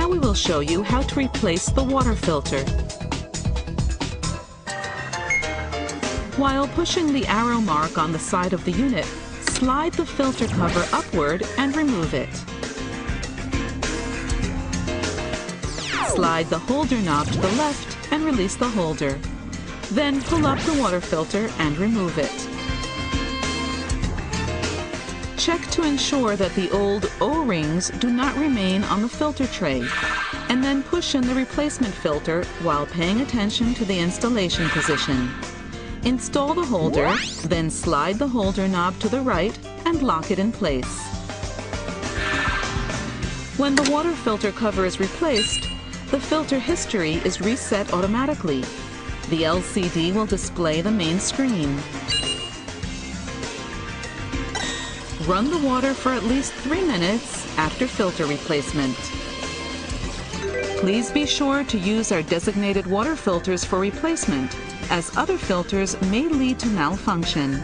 Now we will show you how to replace the water filter. While pushing the arrow mark on the side of the unit, slide the filter cover upward and remove it. Slide the holder knob to the left and release the holder. Then pull up the water filter and remove it. Check to ensure that the old O-rings do not remain on the filter tray, and then push in the replacement filter while paying attention to the installation position. Install the holder, then slide the holder knob to the right and lock it in place. When the water filter cover is replaced, the filter history is reset automatically. The LCD will display the main screen. Run the water for at least 3 minutes after filter replacement. Please be sure to use our designated water filters for replacement, as other filters may lead to malfunction.